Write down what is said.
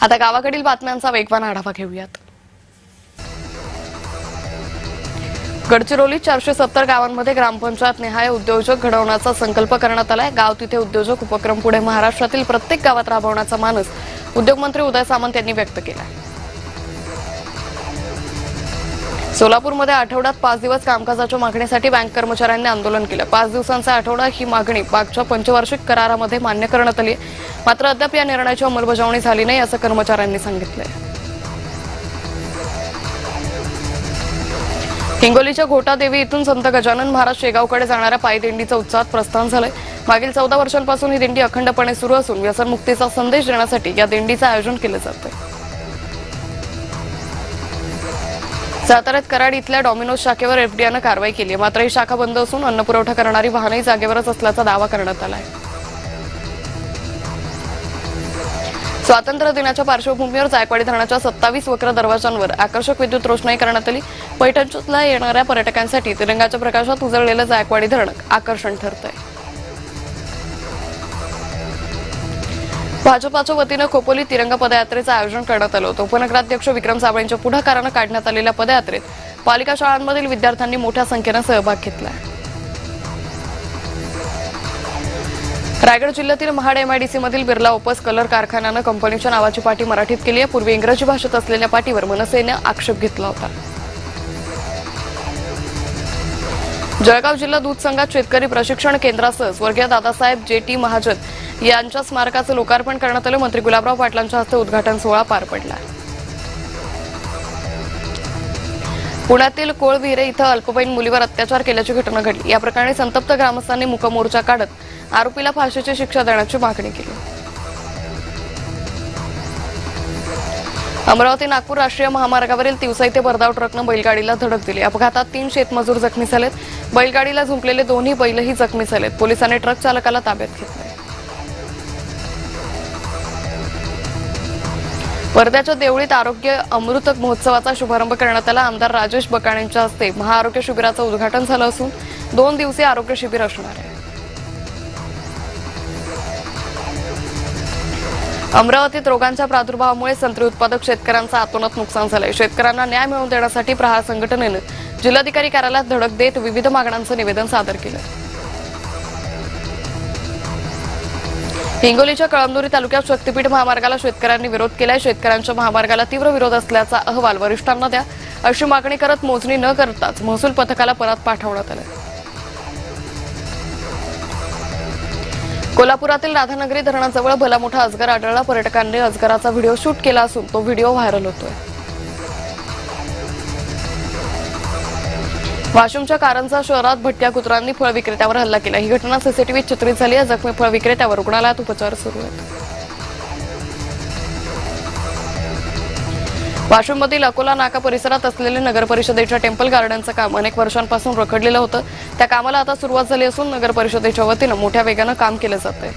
आता गावाकडील बातम्यांचा वेगवान आढावा घेऊयात। गडचिरोली 470 गावांमध्ये ग्रामपंचायत निहाय उद्योजक घडवण्याचा संकल्प करण्यात आलाय। गाव तिथे उद्योजक उपक्रम पुढे महाराष्ट्रातील प्रत्येक गावात राबवण्याचा मानस उद्योगमंत्री उदय सामंत यांनी व्यक्त केला। सोलापूरमध्ये आठवड्यात 5 दिवस कामकाजाच्या मागणीसाठी बँक कर्मचाऱ्यांनी आंदोलन केलं। 5 दिवसांचा आठवडा ही मागणी मागच्या पंचवार्षिक करारामध्ये मान्य करण्यात आली, मात्र अद्याप या निर्णयाची अंमलबजावणी झाली नाही असं कर्मचाऱ्यांनी सांगितलंय। हिंगोलीच्या घोटादेवी इथून संत गजानन महाराज शेगावकडे जाणाऱ्या पायी दिंडीचं उत्साहात प्रस्थान झालंय। मागील 14 वर्षांपासून ही दिंडी अखंडपणे सुरू असून व्यसनमुक्तीचा संदेश देण्यासाठी या दिंडीचं आयोजन केलं जातंय। साताऱ्यात कराड इथल्या डॉमिनोज शाखेवर एफडीआयनं कारवाई केली, मात्र ही शाखा बंद असून अन्न पुरवठा करणारी वाहनही जागेवरच असल्याचा दावा करण्यात आला आहे। स्वातंत्र्य दिनाच्या पार्श्वभूमीवर जायकवाडी धरणाच्या 27 वक्र दरवाजांवर आकर्षक विद्युत रोषणाई करण्यात आली। पैठणला येणाऱ्या पर्यटकांसाठी तिरंगाच्या प्रकाशात उजळलेलं जायकवाडी धरण आकर्षण ठरतंय। भाजपाच्या वतीनं खोपोली तिरंगा पदयात्रेचं आयोजन करण्यात आलं होतं। उपनगराध्यक्ष विक्रम साबळेंच्या पुढाकारानं काढण्यात आलेल्या पदयात्रेत पालिका शाळांमधील विद्यार्थ्यांनी मोठ्या संख्येनं सहभाग घेतला। रायगड जिल्ह्यातील महाड एमआयडीसी मधील बिर्ला ओपस कलर कारखान्यानं कंपनीच्या नावाची पाटी मराठीत केली आहे। पूर्वी इंग्रजी भाषेत असलेल्या पाटीवर मनसेनं आक्षेप घेतला होता। जळगाव जिल्हा दूध संघात शेतकरी प्रशिक्षण केंद्रासह स्वर्गीय दादासाहेब जेटी महाजन यांच्या स्मारकाचं लोकार्पण करण्यात आलं। मंत्री गुलाबराव पाटलांच्या हस्ते उद्घाटन सोहळा पार पडला। पुण्यातील कोळविहिरे इथं अल्पवयीन मुलीवर अत्याचार केल्याची घटना घडली। या प्रकरणी संतप्त ग्रामस्थांनी मूक मोर्चा काढत आरोपीला फाशीची शिक्षा देण्याची मागणी केली। अमरावती नागपूर राष्ट्रीय महामार्गावरील तिवसा इथे भरधाव ट्रकनं बैलगाडीला धडक दिली। अपघातात 3 शेतमजूर जखमी झालेत। बैलगाडीला झुंपलेले दोन्ही बैलही जखमी झालेत। पोलिसांनी ट्रक चालकाला ताब्यात घेतले। वर्ध्याच्या देवळीत आरोग्य अमृत महोत्सवाचा शुभारंभ करण्यात आला। आमदार राजेश बकाणेंच्या हस्ते महाआरोग्य शिबिराचं उद्घाटन झालं असून 2 दिवसीय आरोग्य शिबिर असणार आहे। अमरावतीत रोगांच्या प्रादुर्भावामुळे संत्री उत्पादक शेतकऱ्यांचं अतोनात नुकसान झालंय। शेतकऱ्यांना न्याय मिळवून देण्यासाठी प्रहार संघटनेनं जिल्हाधिकारी कार्यालयात धडक देत विविध मागण्यांचं निवेदन सादर केलं। हिंगोलीच्या कळमनुरी तालुक्यात शक्तीपीठ महामार्गाला शेतकऱ्यांनी विरोध केलाय। शेतकऱ्यांच्या महामार्गाला तीव्र विरोध असल्याचा अहवाल वरिष्ठांना द्या अशी मागणी करत मोजणी न करताच महसूल पथकाला परत पाठवण्यात आलं। कोल्हापुरातील राधानगरी धरणाजवळ भला मोठा अजगर आढळला। पर्यटकांनी अजगराचा व्हिडिओ शूट केला असून तो व्हिडिओ व्हायरल होतोय। वाशिमच्या कारंजा शहरात भटक्या कुत्र्यांनी फळ विक्रेत्यावर हल्ला केला। ही घटना सीसीटीव्हीत चित्रित झाली आहे। जखमी फळ विक्रेत्यावर रुग्णालयात उपचार सुरू आहेत। वाशिममधील अकोला नाका परिसरात असलेले नगर परिषदेच्या टेम्पल गार्डनचं काम अनेक वर्षांपासून रखडलेलं होतं। त्या कामाला आता सुरुवात झाली असून नगर परिषदेच्या वतीनं मोठ्या वेगानं काम केलं जातंय।